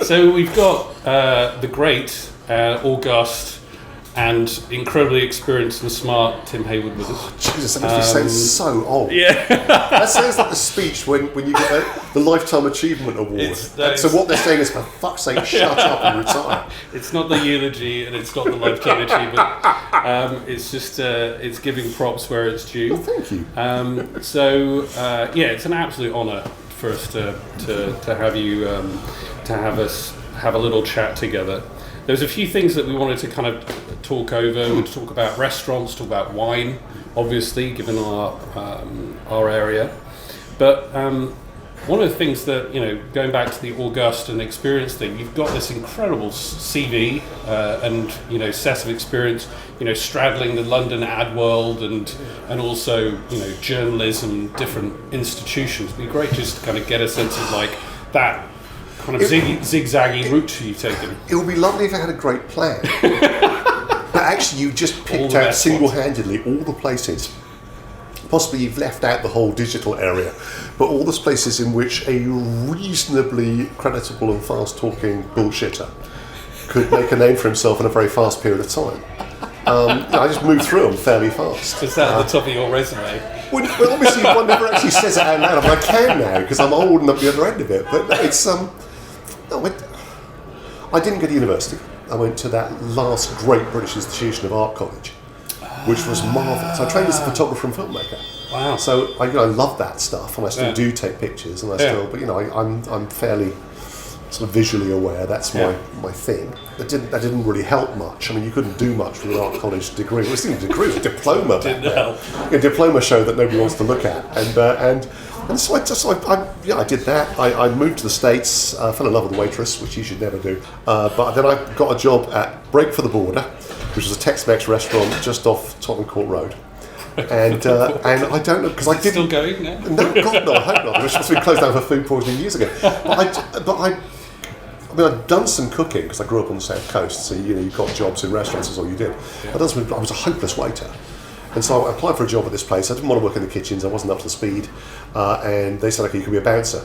So we've got the great, august, and incredibly experienced and smart Tim Hayward with us. Jesus, that makes me sound so old. Yeah. That sounds like the speech when you get the Lifetime Achievement Award. So what they're saying is, for fuck's sake, shut up and retire. It's not the eulogy and it's not the Lifetime Achievement. It's just it's giving props where it's due. Well, thank you. It's an absolute honour for us to have you to have us have a little chat together. There's a few things that we wanted to kind of talk over. We'd talk about restaurants, talk about wine, obviously, given our area. But one of the things that, going back to the August and experience thing, you've got this incredible CV and set of experience, straddling the London ad world and also journalism, different institutions. It'd be great just to kind of get a sense of like that kind of zigzaggy route you've taken. It would be lovely if I had a great plan. But actually you just picked out single-handedly all the places. Possibly you've left out the whole digital area, but all those places in which a reasonably creditable and fast-talking bullshitter could make a name for himself in a very fast period of time. I just moved through them fairly fast. Is that at the top of your resume? Well, obviously one never actually says it out loud. I can now because I'm old and at the other end of it. But it's I didn't go to university. I went to that last great British institution of art college, which was marvellous. I trained as a photographer and filmmaker. Wow! So I love that stuff, and I still do take pictures, and I still. But I'm fairly sort of visually aware. That's my thing. That didn't really help much. I mean, you couldn't do much with an art college degree. Well, it's not a degree, it was a diploma. Didn't help. A diploma show that nobody wants to look at, and so I did that. I moved to the States, fell in love with a waitress, which you should never do. But then I got a job at Break for the Border, which was a Tex-Mex restaurant just off Tottenham Court Road. And I don't know because I didn't. Still going now? No, God no, I hope not. It was supposed to be closed down for food poisoning years ago. I mean, I'd done some cooking because I grew up on the South Coast, so you got jobs in restaurants, that's all you did. Yeah. I was a hopeless waiter. And so I applied for a job at this place. I didn't want to work in the kitchens, I wasn't up to speed. And they said, okay, you can be a bouncer,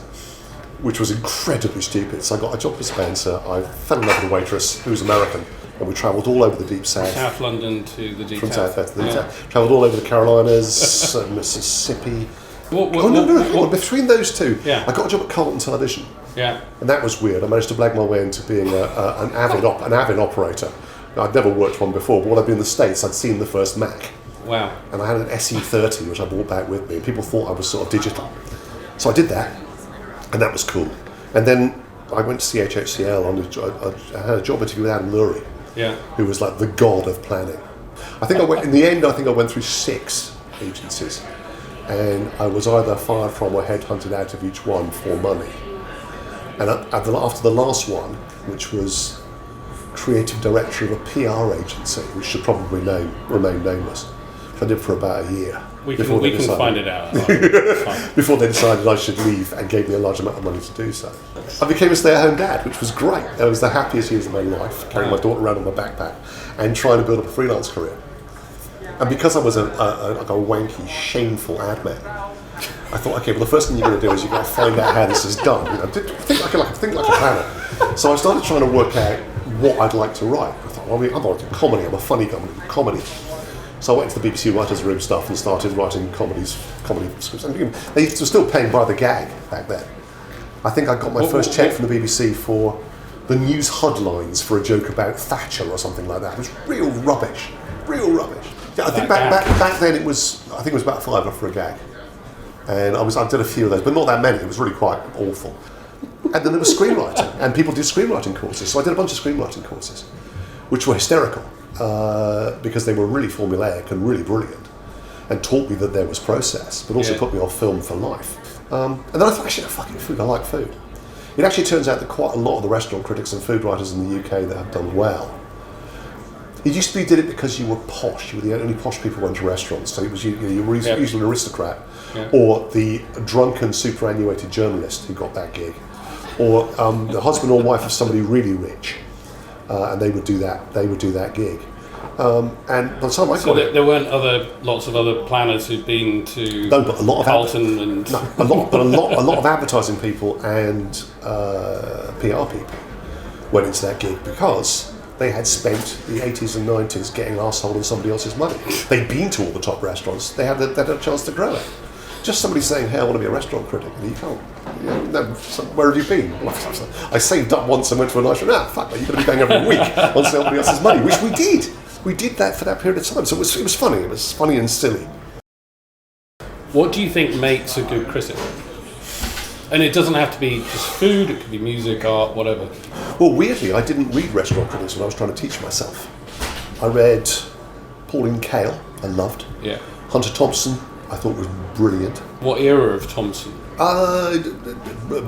which was incredibly stupid. So I got a job as a bouncer. I fell in love with a waitress who was American, and we travelled all over the deep south. South London to the deep from south. South to the deep south. Travelled all over the Carolinas, Mississippi. Between those two, I got a job at Carlton Television. Yeah. And that was weird. I managed to blag my way into being an avid operator. I'd never worked one before, but when I'd been in the States, I'd seen the first Mac. Wow. And I had an SE30, which I brought back with me, and people thought I was sort of digital. So I did that, and that was cool. And then I went to CHHCL, I had a job interview with Adam Lurie, who was like the god of planning. In the end, I went through 6 agencies, and I was either fired from or headhunted out of each one for money. And after the last one, which was creative director of a PR agency, which should probably remain nameless, which I did for about a year. We can find it out. Before they decided I should leave and gave me a large amount of money to do so. I became a stay-at-home dad, which was great. It was the happiest years of my life, carrying my daughter around on my backpack and trying to build up a freelance career. And because I was a wanky, shameful ad man, I thought, okay, well, the first thing you're going to do is you've got to find out how this is done. Think like a planner. So I started trying to work out what I'd like to write. I thought, well, I'm not doing comedy. I'm a funny comedy. So I went to the BBC writers' room stuff and started writing comedy scripts. And they were still paying by the gag back then. I think I got my first check from the BBC for the news headlines for a joke about Thatcher or something like that. It was real rubbish. Yeah, I think back then it was about £5 for a gag. And I did a few of those, but not that many. It was really quite awful. And then there was screenwriting, and people did screenwriting courses. So I did a bunch of screenwriting courses, which were hysterical because they were really formulaic and really brilliant, and taught me that there was process, but also put me off film for life. And then I thought, actually, fucking food. I like food. It actually turns out that quite a lot of the restaurant critics and food writers in the UK that have done well. It used to be you did it because you were posh. You were the only posh people who went to restaurants. So it was you were usually an aristocrat, or the drunken, superannuated journalist who got that gig, or the husband or wife of somebody really rich, and they would do that gig. And by the time I got it, there weren't lots of other planners who'd been to Carlton a lot of advertising people and PR people went into that gig because they had spent the 80s and 90s getting arsehole on somebody else's money. They'd been to all the top restaurants. They had a chance to grow it. Just somebody saying, hey, I want to be a restaurant critic, and you can't. No, so where have you been? Well, I saved up once and went to a nice restaurant. Fuck, you're going to be going every week on somebody else's money, which we did. We did that for that period of time. So it was funny. It was funny and silly. What do you think makes a good critic? And it doesn't have to be just food, it could be music, art, whatever. Well, weirdly, I didn't read restaurant critics when I was trying to teach myself. I read Pauline Kael, I loved. Yeah. Hunter Thompson, I thought was brilliant. What era of Thompson?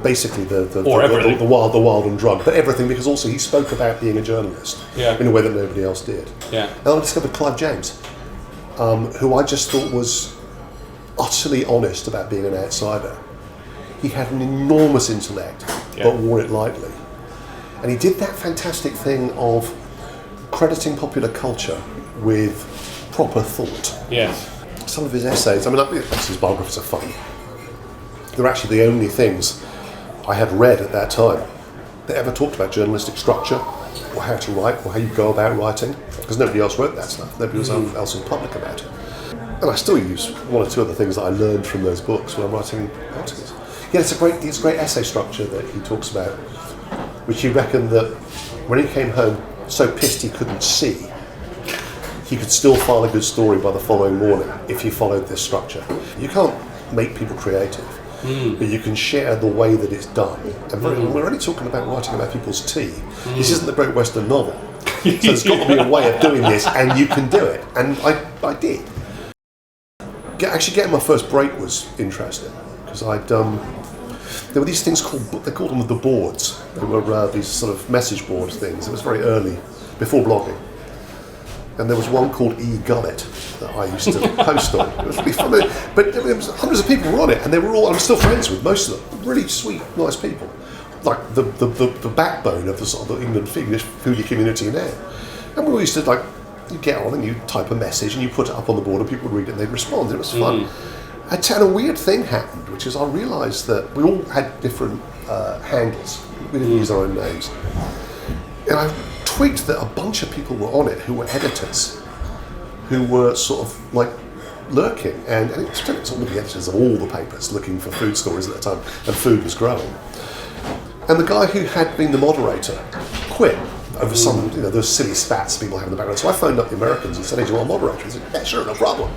Basically the wild and drug, but everything, because also he spoke about being a journalist in a way that nobody else did. Yeah. And I discovered Clive James, who I just thought was utterly honest about being an outsider. He had an enormous intellect, but wore it lightly. And he did that fantastic thing of crediting popular culture with proper thought. Yes. Some of his essays, I mean, his biographies are funny. They're actually the only things I had read at that time that ever talked about journalistic structure, or how to write, or how you go about writing, because nobody else wrote that stuff. Nobody else was public about it. And I still use one or two of the things that I learned from those books when I'm writing articles. Yeah, it's a great essay structure that he talks about, which he reckoned that when he came home so pissed he couldn't see, he could still file a good story by the following morning if you followed this structure. You can't make people creative, but you can share the way that it's done. And we're only talking about writing about people's tea. This isn't the Great Western Novel. So there's got to be a way of doing this, and you can do it. And I did. Actually getting my first break was interesting, because there were these things they called them the boards. They were these sort of message board things. It was very early, before blogging. And there was one called e-Gullet that I used to post on. It was really fun. But there was hundreds of people were on it, and they were all, I'm still friends with most of them. Really sweet, nice people. Like the backbone of the sort of the English foodie community now. And we used to you get on and you type a message and you put it up on the board and people would read it and they'd respond. It was fun. And a weird thing happened, which is I realised that we all had different handles. We didn't use our own names. And I twigged that a bunch of people were on it who were editors, who were sort of like lurking. And it was all the editors of all the papers looking for food stories at the time, and food was growing. And the guy who had been the moderator quit over some, those silly spats people have in the background. So I phoned up the Americans and said, hey, do you want a moderator? He said, yeah, sure, no problem.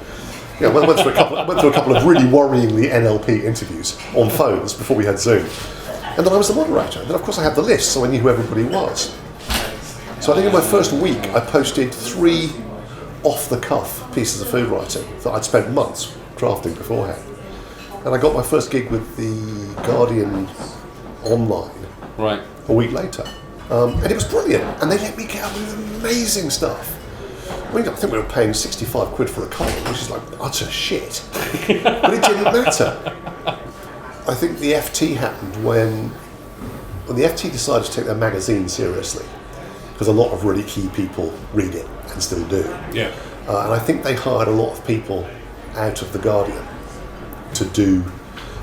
I went through a couple of really worryingly NLP interviews on phones before we had Zoom. And then I was the moderator. And then, of course, I had the list, so I knew who everybody was. So I think in my first week, I posted 3 off-the-cuff pieces of food writing that I'd spent months drafting beforehand. And I got my first gig with the Guardian online a week later. And it was brilliant. And they let me get up with amazing stuff. I mean, I think we were paying 65 quid for a column, which is like utter shit. But it didn't matter. I think the FT happened when the FT decided to take their magazine seriously, because a lot of really key people read it and still do. Yeah. And I think they hired a lot of people out of the Guardian to do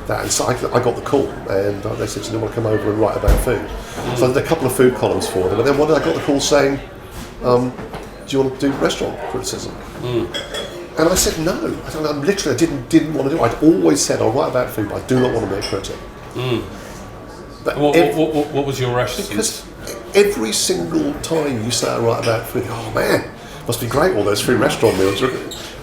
that. And so I got the call, and they said, "Do you want to come over and write about food?" So I did a couple of food columns for them, and then one day I got the call saying, "Do you want to do restaurant criticism?" And I said no. I didn't want to do it. I'd always said I'll write about food, but I do not want to be a critic. But what was your rationale? Because every single time you say I write about food, oh man, must be great, all those free restaurant meals.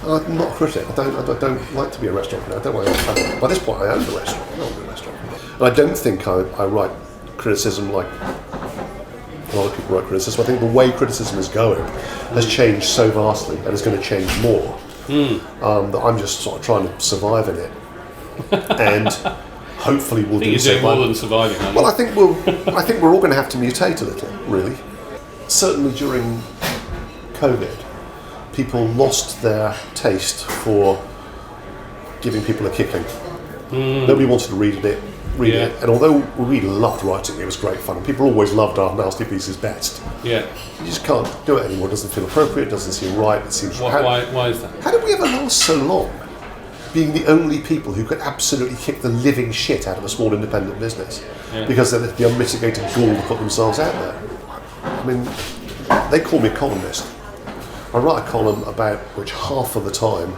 I'm not a critic. I don't like to be a restaurant critic. I don't like. By this point, I own the restaurant. I don't want to be a restaurant critic. And I don't think I write criticism like a lot of people write criticism. I think the way criticism is going has changed so vastly, and is going to change more. That I'm just sort of trying to survive in it, and hopefully we'll do so. You're doing more than surviving. Well, I think we're all going to have to mutate a little, really. Certainly during COVID, people lost their taste for giving people a kicking. Nobody wanted to read it. And although we loved writing, it was great fun. And people always loved our nasty pieces best. Yeah. You just can't do it anymore. It doesn't feel appropriate. It doesn't seem right. It seems. Why is that? How did we ever last so long, being the only people who could absolutely kick the living shit out of a small independent business because they're the unmitigated gall to put themselves out there? I mean, they call me a columnist. I write a column about which half of the time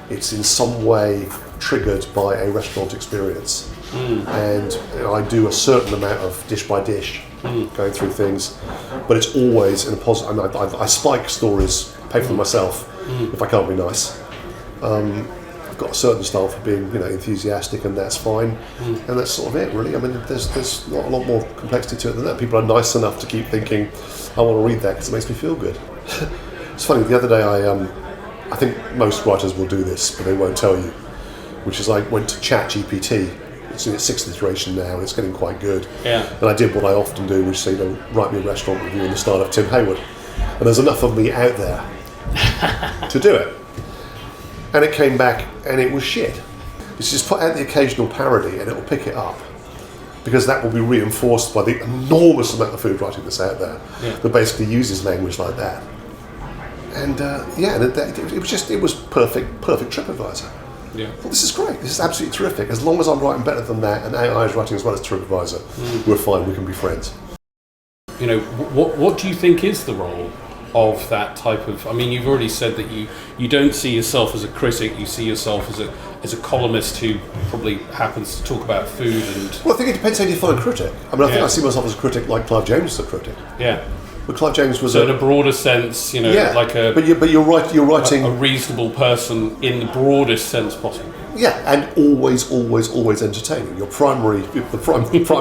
it's in some way triggered by a restaurant experience. And I do a certain amount of dish by dish, going through things, but it's always in a positive. I spike stories, pay for them myself if I can't be nice. I've got a certain style for being, enthusiastic, and that's fine, and that's sort of it, really. I mean, there's not a lot more complexity to it than that. People are nice enough to keep thinking, I want to read that because it makes me feel good. It's funny. The other day, I think most writers will do this, but they won't tell you. Which is, I went to ChatGPT. It's in its 6th iteration now, and it's getting quite good. Yeah. And I did what I often do, which is write me a restaurant review in the style of Tim Hayward. And there's enough of me out there to do it. And it came back, and it was shit. It's just put out the occasional parody, and it will pick it up. Because that will be reinforced by the enormous amount of food writing that's out there that basically uses language like that. And it was perfect TripAdvisor. Yeah. Well, this is great. This is absolutely terrific. As long as I'm writing better than that, and AI is writing as well as TripAdvisor, we're fine. We can be friends. What do you think is the role of that type of? I mean, you've already said that you don't see yourself as a critic. You see yourself as a columnist who probably happens to talk about food and. Well, I think it depends how you define critic. I mean, I think I see myself as a critic like Clive James is a critic. Yeah. But Clive James was in a broader sense, like a. But you're right. You're writing a reasonable person in the broadest sense possible. Yeah, and always entertaining. The prime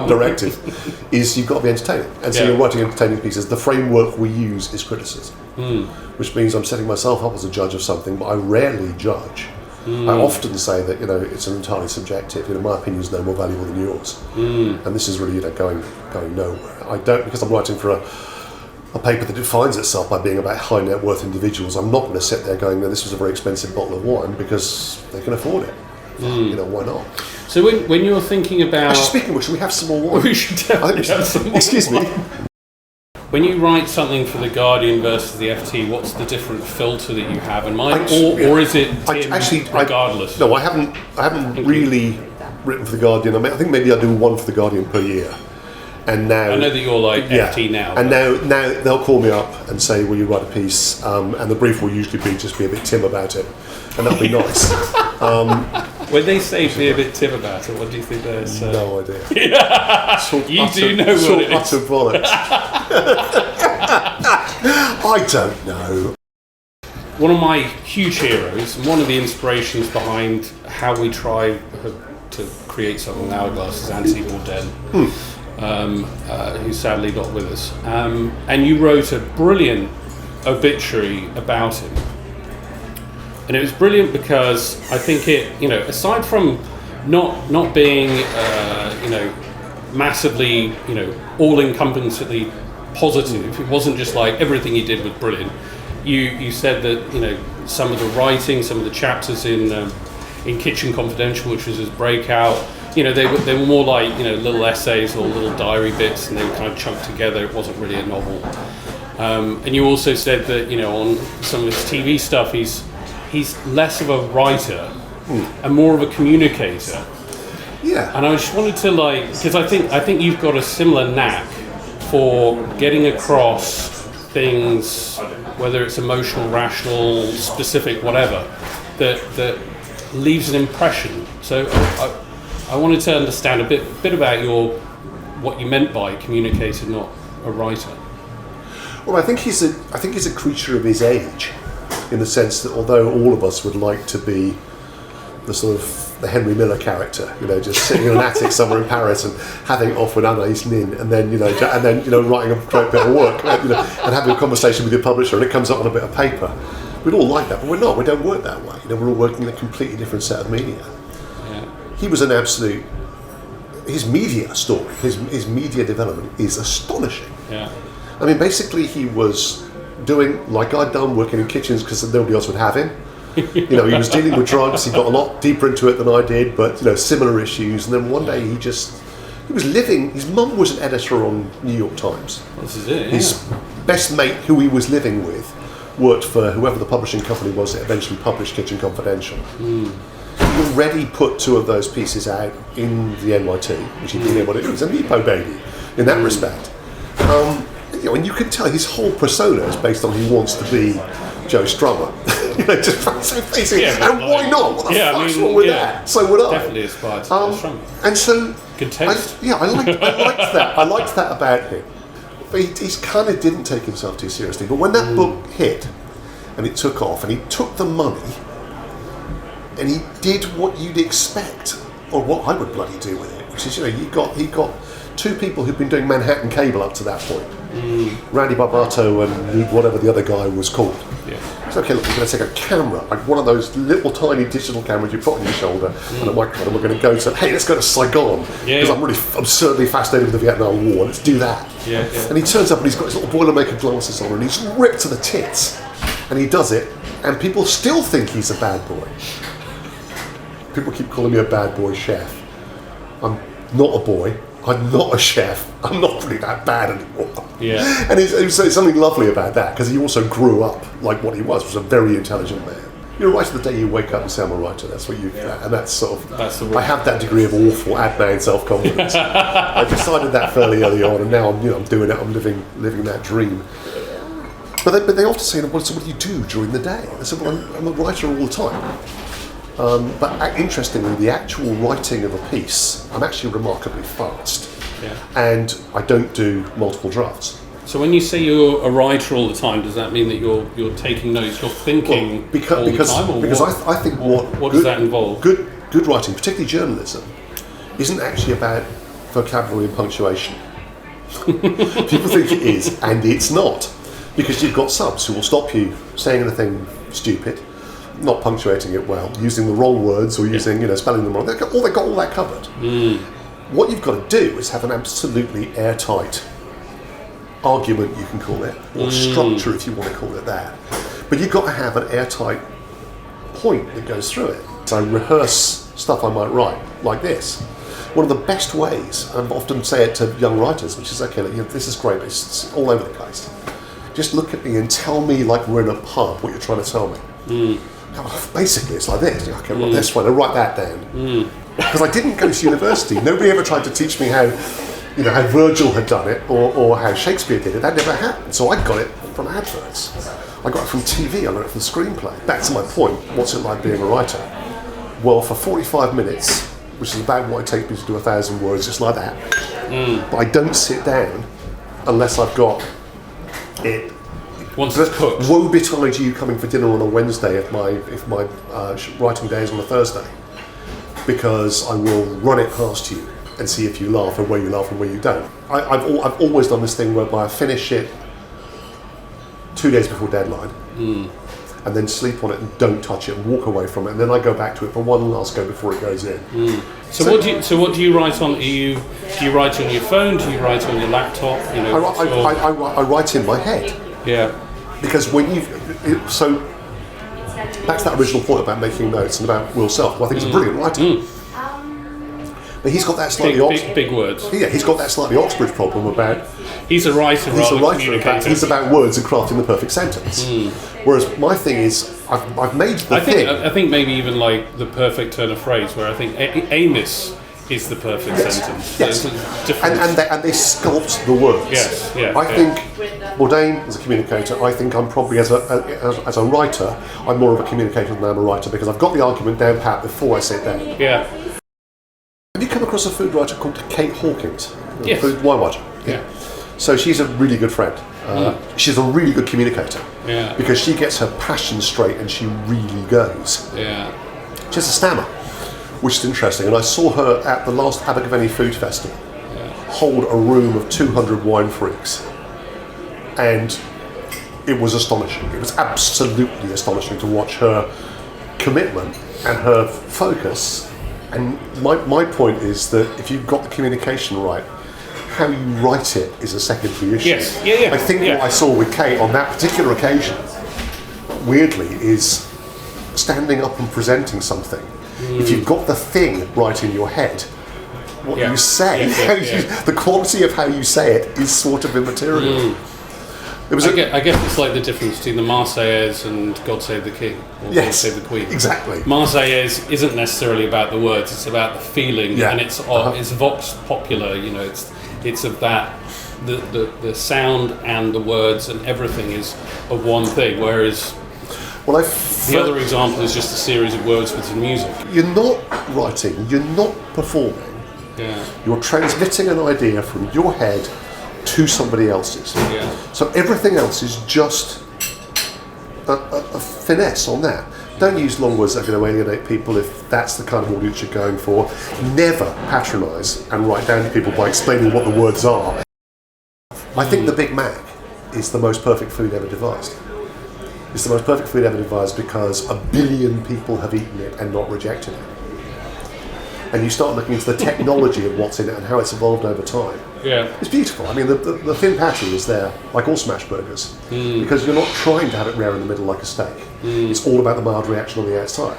directive is you've got to be entertaining, and so you're writing entertaining pieces. The framework we use is criticism, which means I'm setting myself up as a judge of something, but I rarely judge. I often say that it's an entirely subjective. My opinion is no more valuable than yours, and this is really going nowhere. I don't, because I'm writing for a paper that defines itself by being about high net worth individuals. I'm not going to sit there going, no, this was a very expensive bottle of wine, because they can afford it. Why not? So when you're thinking about... Actually, speaking of which, should we have some more wine? We should definitely have some more. Excuse me. When you write something for The Guardian versus the FT, what's the different filter that you have in mind? Or is it regardless? No, I haven't really written for The Guardian. I mean, I think maybe I do one for The Guardian per year. And now I know that you're like FT now. And now they'll call me up and say, will you write a piece? And the brief will usually be just be a bit Tim about it. And that'll be nice. When they say be a bit Tim about it, what do you think they're saying? No idea. You do know what it is. Utter bollocks. I don't know. One of my huge heroes, and one of the inspirations behind how we try to create something in Ourglass is Anthony Bourdain. Who's sadly not with us. And you wrote a brilliant obituary about him. And it was brilliant because I think it, aside from not being, massively, all-encompassingly positive, it wasn't just like everything he did was brilliant. You said that, some of the writing, some of the chapters in Kitchen Confidential, which was his breakout, they were more like little essays or little diary bits, and they were kind of chunked together. It wasn't really a novel. And you also said that on some of his TV stuff, he's less of a writer and more of a communicator. Yeah. And I just wanted to because I think you've got a similar knack for getting across things, whether it's emotional, rational, specific, whatever, that leaves an impression. So I wanted to understand a bit about what you meant by communicator, not a writer. Well, I think he's a creature of his age, in the sense that although all of us would like to be the sort of the Henry Miller character, just sitting in an attic somewhere in Paris and having it off with Anais Nin, and then writing a great bit of work, and having a conversation with your publisher, and it comes up on a bit of paper. We'd all like that, but we're not. We don't work that way. We're all working in a completely different set of media. He was an absolute. His media story, his media development is astonishing. Yeah. I mean, basically, he was doing like I'd done, working in kitchens because nobody else would have him. He was dealing with drugs. He got a lot deeper into it than I did, but similar issues. And then one day he was living. His mum was an editor on New York Times. This is it. Yeah. His best mate, who he was living with, worked for whoever the publishing company was that eventually published Kitchen Confidential. He already put two of those pieces out in the NYT, which he didn't know what it was, a Nepo baby in that respect. and you can tell his whole persona is based on he wants to be Joe Strummer. Just so facing it. And why not? What the fuck's wrong with that? So would I. Definitely aspired to Joe Strummer. And so, good taste. I liked that. I liked that about him. But he kind of didn't take himself too seriously. But when that book hit, and it took off, and he took the money, and he did what you'd expect, or what I would bloody do with it, which is, he got two people who'd been doing Manhattan Cable up to that point, Randy Barbato and whatever the other guy was called. Yeah. So, okay, look, we're going to take a camera, like one of those little tiny digital cameras you put on your shoulder, and a microphone, and we're going to go to, hey, let's go to Saigon, because I'm really absurdly fascinated with the Vietnam War, let's do that. Yeah. And he turns up and he's got his little Boilermaker glasses on, and he's ripped to the tits, and he does it, and people still think he's a bad boy. People keep calling me a bad boy chef. I'm not a boy. I'm not a chef. I'm not really that bad anymore. Yeah. And it's something lovely about that, because he also grew up like what he was a very intelligent man. You're a writer the day you wake up and say I'm a writer. That's what you, and that's sort of. That's the word. I have that degree of awful ad-man self-confidence. I decided that fairly early on, and now I'm doing it. I'm living that dream. But they often say, well, so what do you do during the day? I said, well, I'm a writer all the time. But interestingly, the actual writing of a piece, I'm actually remarkably fast. Yeah. And I don't do multiple drafts. So when you say you're a writer all the time, does that mean that you're taking notes, you're thinking all the time? Or because I think what does that involve? Good writing, particularly journalism, isn't actually about vocabulary and punctuation. People think it is, and it's not. Because you've got subs who will stop you saying anything stupid, not punctuating it well, using the wrong words or using, spelling them wrong. They've got all that covered. What you've got to do is have an absolutely airtight argument, you can call it, or structure if you want to call it that. But you've got to have an airtight point that goes through it. So I rehearse stuff I might write, like this. One of the best ways, I often say it to young writers, which is, okay, this is great, but it's all over the place. Just look at me and tell me, like we're in a pub, what you're trying to tell me. Basically, it's like this. Okay, well, this one, I write that down. Because I didn't go to university. Nobody ever tried to teach me how Virgil had done it or how Shakespeare did it. That never happened. So I got it from adverts. I got it from TV. I got it from screenplay. Back to my point. What's it like being a writer? Well, for 45 minutes, which is about what it takes me to do 1,000 words, just like that. But I don't sit down unless I've got it. Once it's cooked. Woe betide you coming for dinner on a Wednesday if my writing day is on a Thursday, because I will run it past you and see if you laugh and where you laugh and where you don't. I've always done this thing whereby I finish it 2 days before deadline, and then sleep on it and don't touch it and walk away from it, and then I go back to it for one last go before it goes in. So what do you write on? Do you write on your phone? Do you write on your laptop? I write in my head. Yeah. Because when so back to that original point about making notes and about Will Self, who I think is a brilliant writer. But he's got that slightly big words. Yeah, he's got that slightly Oxbridge problem about. He's a writer rather than a communicator. He's about words and crafting the perfect sentence. Whereas my thing is, I've made the thing. I think maybe even like the perfect turn of phrase, where I think Amos is the perfect sentence. Yes. And they sculpt the words. Yes. Yeah. I think Bourdain is a communicator. I think I'm probably as a writer, I'm more of a communicator than I'm a writer, because I've got the argument down pat before I sit down. Yeah. Have you come across a food writer called Kate Hawkins? Yes. Food wine writer. Yeah. So she's a really good friend. She's a really good communicator. Yeah. Because she gets her passion straight and she really goes. Yeah. She has a stammer, which is interesting. And I saw her at the last Abergavenny Food Festival hold a room of 200 wine freaks. And it was astonishing. It was absolutely astonishing to watch her commitment and her focus. And my point is that if you've got the communication right, how you write it is a secondary issue. Yes. Yeah. I think what I saw with Kate on that particular occasion, weirdly, is standing up and presenting something. If you've got the thing right in your head, what you say, the quality of how you say it is sort of immaterial. I guess it's like the difference between the Marseillaise and God Save the King, or God Save the Queen. Exactly. Marseillaise isn't necessarily about the words; it's about the feeling, and it's vox popular. It's of that the sound and the words and everything is a one thing, whereas the other example is just a series of words with some music. You're not writing, you're not performing. Yeah. You're transmitting an idea from your head to somebody else's. Yeah. So everything else is just a finesse on that. Don't use long words that are going to alienate people if that's the kind of audience you're going for. Never patronise and write down to people by explaining what the words are. I think the Big Mac is the most perfect food ever devised. It's the most perfect food ever devised because 1 billion people have eaten it and not rejected it. And you start looking into the technology of what's in it and how it's evolved over time. Yeah. It's beautiful. I mean, the thin patty is there, like all smash burgers, because you're not trying to have it rare in the middle like a steak. It's all about the mild reaction on the outside.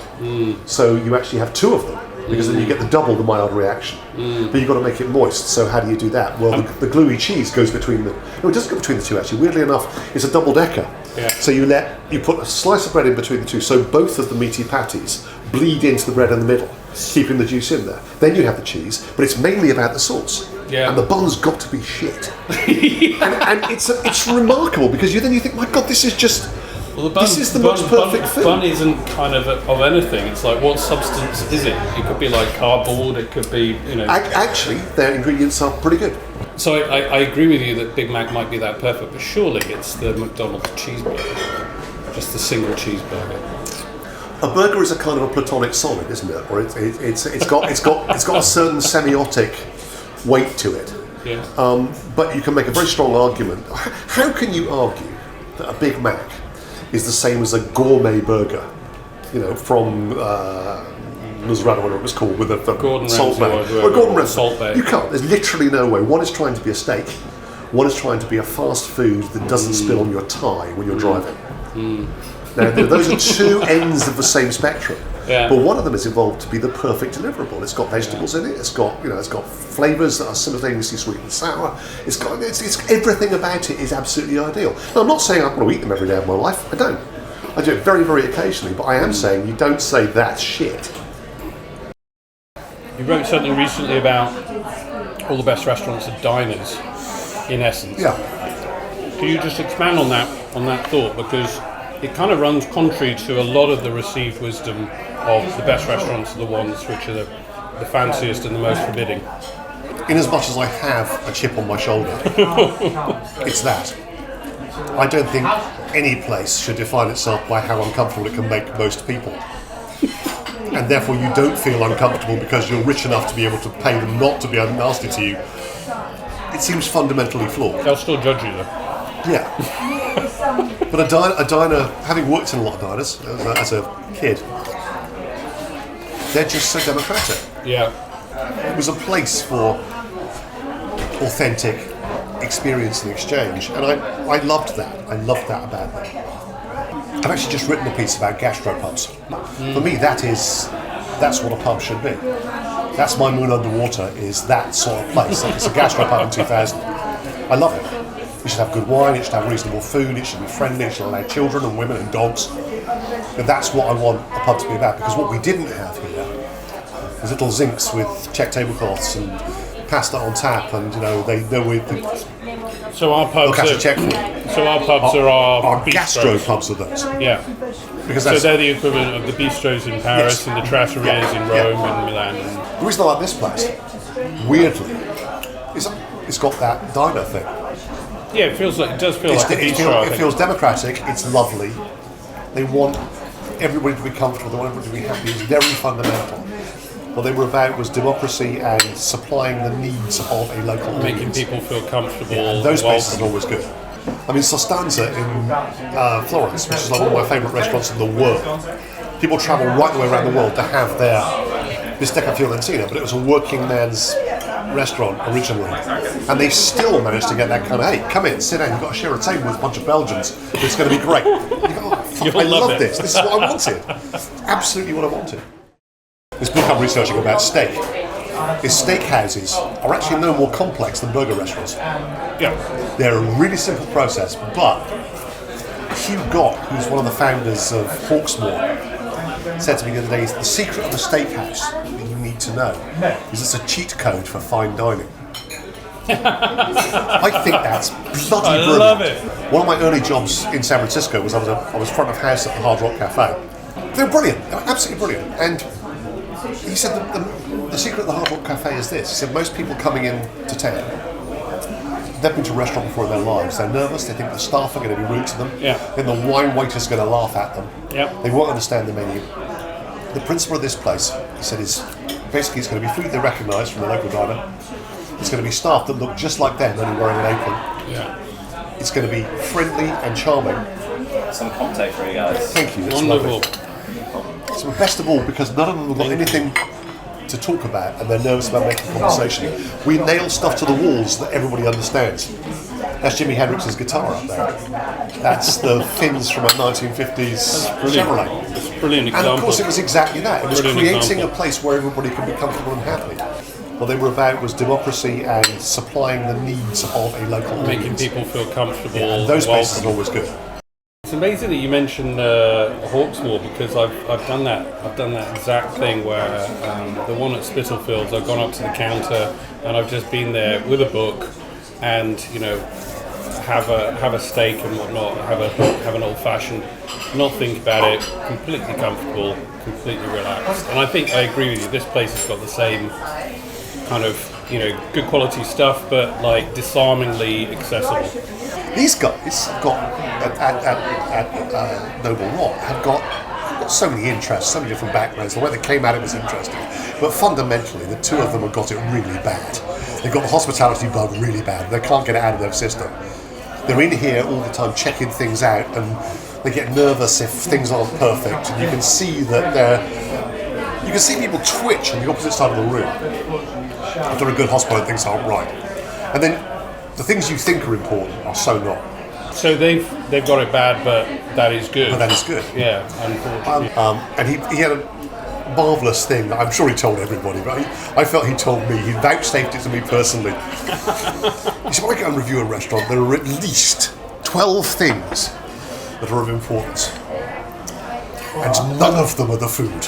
So you actually have 2 of them, because then you get double the mild reaction. But you've got to make it moist. So how do you do that? Well, the gluey cheese goes between the... No, it doesn't go between the 2, actually. Weirdly enough, it's a double-decker. Yeah. So you put a slice of bread in between the 2, so both of the meaty patties bleed into the bread in the middle, keeping the juice in there. Then you have the cheese, but it's mainly about the sauce. Yeah. And the bun's got to be shit. and it's remarkable, because then you think, my God, this is just... Well, the bun, this is the most perfect food. Bun isn't kind of anything. It's like, what substance is it? It could be like cardboard. It could be, Actually, their ingredients are pretty good. So I agree with you that Big Mac might be that perfect, but surely it's the McDonald's cheeseburger, just the single cheeseburger. A burger is a kind of a platonic solid, isn't it? Or it's got a certain semiotic weight to it. Yeah. But you can make a very strong argument. How can you argue that a Big Mac is the same as a gourmet burger? From Nosferatu, whatever it was called, with a Gordon salt Ramsay bay. Or Gordon Ramsay. Salt bay. You can't. There's literally no way. One is trying to be a steak. One is trying to be a fast food that doesn't spill on your tie when you're driving. Now, those are 2 ends of the same spectrum. Yeah. But one of them is evolved to be the perfect deliverable. It's got vegetables in it. It's got flavours that are simultaneously sweet and sour. It's everything about it is absolutely ideal. Now, I'm not saying I'm going to eat them every day of my life. I don't. I do it very, very occasionally. But I am saying you don't say that's shit. You wrote something recently about all the best restaurants are diners, in essence. Yeah. Can you just expand on that thought, because it kind of runs contrary to a lot of the received wisdom of the best restaurants are the ones which are the fanciest and the most forbidding. In as much as I have a chip on my shoulder, it's that. I don't think any place should define itself by how uncomfortable it can make most people. And therefore you don't feel uncomfortable because you're rich enough to be able to pay them not to be nasty to you. It seems fundamentally flawed. They'll still judge you though. Yeah. But a diner, having worked in a lot of diners as a kid, they're just so democratic. Yeah. It was a place for authentic experience and exchange, and I loved that. I loved that about them. I've actually just written a piece about gastropubs. For me, that's what a pub should be. That's my moon underwater, is that sort of place. It's a gastropub in 2000. I love it. It should have good wine, it should have reasonable food, it should be friendly, it should allow children and women and dogs. And that's what I want a pub to be about, because what we didn't have here was little zincs with check tablecloths and pasta on tap, and they know we. So our pubs are our bistros. gastro pubs are those. Yeah. Because so they're the equivalent of the bistros in Paris, Yes. and the trattorias in Rome and Milan. The reason I like this place, weirdly, is it's got that diner thing. Yeah, it does feel like a bistro. It feels democratic. It's lovely. They want everybody to be comfortable. They want everybody to be happy. It's very fundamental. What they were about was democracy and supplying the needs of a local audience. Making people feel comfortable. Yeah, and those places are always good. I mean, Sostanza in Florence, which is like one of my favourite restaurants in the world. People travel right the way around the world to have their bistecca fiorentina, but it was a working man's restaurant originally, and they still managed to get that kind of, hey, come in, sit down, you've got to share a table with a bunch of Belgians, it's going to be great. You go, oh, fuck, I love this is what I wanted. Absolutely what I wanted. This book I'm researching about steak is steakhouses are actually no more complex than burger restaurants. Yeah. They're a really simple process, but Hugh Gott, who's one of the founders of Hawksmoor, said to me the other day, the secret of a steakhouse that you need to know is it's a cheat code for fine dining. I think that's bloody brilliant. I love it. One of my early jobs in San Francisco was I was front of house at the Hard Rock Cafe. They were brilliant. They were absolutely brilliant. And he said the secret of the Hard Rock Cafe is this. He said most people coming in to town, they've been to a restaurant before in their lives. They're nervous. They think the staff are going to be rude to them. Yeah. Then the wine waiter's going to laugh at them. Yep. They won't understand the menu. The principle of this place, he said, is basically it's going to be food they recognise from the local diner. It's going to be staff that look just like them, only wearing an apron. Yeah. It's going to be friendly and charming. Some contact for you guys. Thank you. That's Wonderful. lovely. So best of all, because none of them have got anything to talk about and they're nervous about making conversation, we nail stuff to the walls that everybody understands. That's Jimi Hendrix's guitar up there. That's the fins from a 1950s Chevrolet. It's a brilliant example. And of course it was exactly that. It was Brilliant creating example. a place where everybody could be comfortable and happy. What they were about was democracy and supplying the needs of a local Making audience. people feel comfortable. And those welcome. places are always good. It's amazing that you mentioned Hawksmoor because I've done that. I've done that exact thing where the one at Spitalfields, I've gone up to the counter and I've just been there with a book and have a steak and whatnot, have an old fashioned, not think about it, completely comfortable, completely relaxed. And I think I agree with you. This place has got the same kind of good quality stuff, but like disarmingly accessible. These guys have got at Noble Rock have got so many interests, so many different backgrounds. The way they came at it was interesting, but fundamentally, the two of them have got it really bad. They've got the hospitality bug really bad. They can't get it out of their system. They're in here all the time checking things out, and they get nervous if things aren't perfect. And you can see that you can see people twitch on the opposite side of the room if they're a good hospital and things aren't right. And then the things you think are important are so not. So they've got it bad, but that is good. But that is good. Yeah, unfortunately. And he had a marvellous thing that I'm sure he told everybody, but I felt he told me. He vouchsafed it to me personally. He said, when I go and review a restaurant, there are at least 12 things that are of importance. And none of them are the food.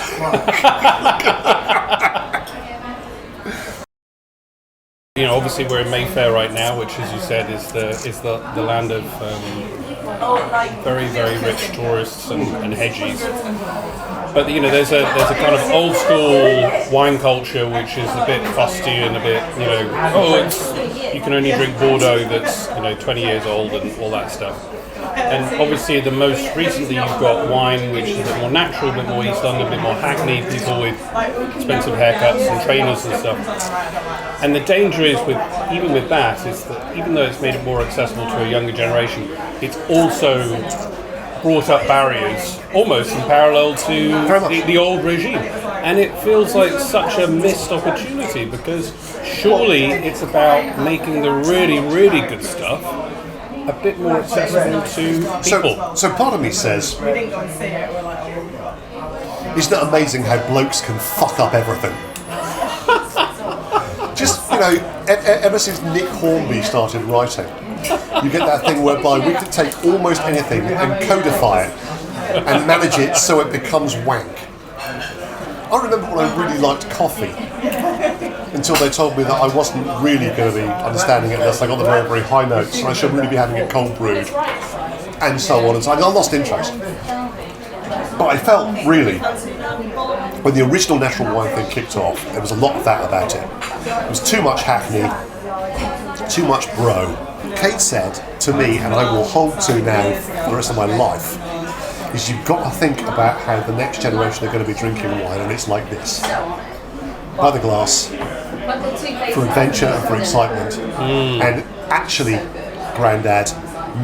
Obviously we're in Mayfair right now, which, as you said, is the land of very, very rich tourists and hedgies. But there's a kind of old school wine culture which is a bit fusty and a bit you can only drink Bordeaux that's 20 years old and all that stuff. And obviously the most recently you've got wine which is a bit more natural, a bit more East London, a bit more hackneyed, people with expensive haircuts and trainers and stuff. And the danger is even with that is that even though it's made it more accessible to a younger generation, it's also brought up barriers almost in parallel to the old regime. And it feels like such a missed opportunity because surely it's about making the really, really good stuff a bit more accessible to people. So part of me says, isn't it amazing how blokes can fuck up everything? Just, ever since Nick Hornby started writing, you get that thing whereby we could take almost anything and codify it and manage it so it becomes wank. I remember when I really liked coffee until they told me that I wasn't really going to be understanding it unless I got the very, very high notes and I should really be having it cold brewed and so on and so on. I lost interest. But I felt really, when the original natural wine thing kicked off, there was a lot of that about it. It was too much hackney, too much bro. Kate said to me, and I will hold to now for the rest of my life, is you've got to think about how the next generation are going to be drinking wine, and it's like this. By the glass, for adventure and for excitement. And actually, Grandad,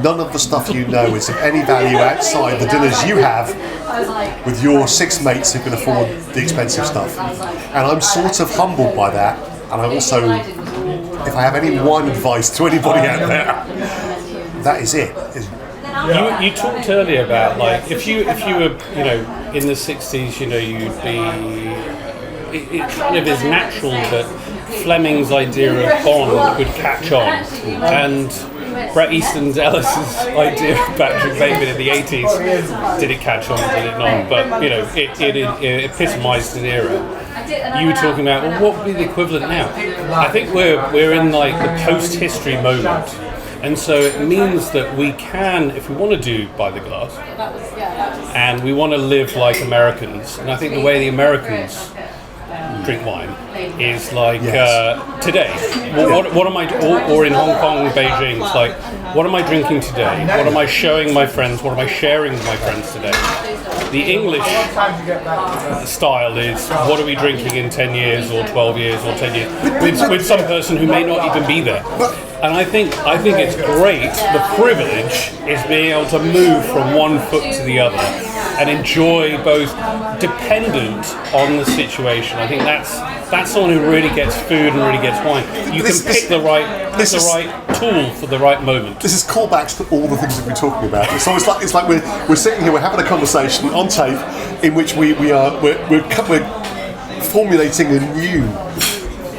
none of the stuff you know is of any value outside the dinners you have with your 6 mates who can afford the expensive stuff. And I'm sort of humbled by that, and I also, if I have any wine advice to anybody out there, that is it. You talked earlier about like if you were in the 60s, you'd be. It kind of is natural that Fleming's idea of Bond would catch on, and Bret Easton Ellis's idea of Patrick Bateman in the 80s, did it catch on, did it not? But, it epitomised an era. You were talking about, well, what would be the equivalent now? I think we're in like the post-history moment. And so it means that we can, if we want to do by the glass, and we want to live like Americans, and I think the way the Americans drink wine is like today. What am I, or in Hong Kong, Beijing, it's like, what am I drinking today? What am I showing my friends? What am I sharing with my friends today? The English style is, what are we drinking in 10 years or 12 years or 10 years with some person who may not even be there. And I think it's great. The privilege is being able to move from one foot to the other and enjoy both, dependent on the situation. I think that's someone who really gets food and really gets wine. You can pick the right tool for the right moment. This is callbacks to all the things we've been talking about. So it's like we're sitting here, we're having a conversation on tape in which we're formulating a new.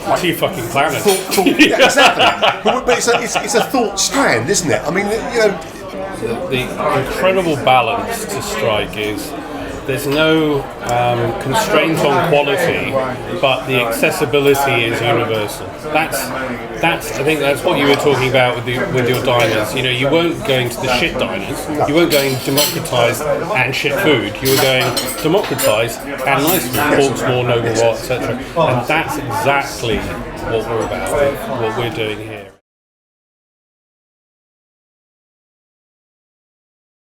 Fucking planet. Yeah, exactly. But it's a thought strand, isn't it? I mean, the incredible balance to strike is there's no constraint on quality, but the accessibility is universal. I think that's what you were talking about with your diners. You weren't going to the shit diners. You weren't going democratised and shit food. You were going democratised and nice food, Hawksmoor, Noble Rot, etc. And that's exactly what we're about, what we're doing here.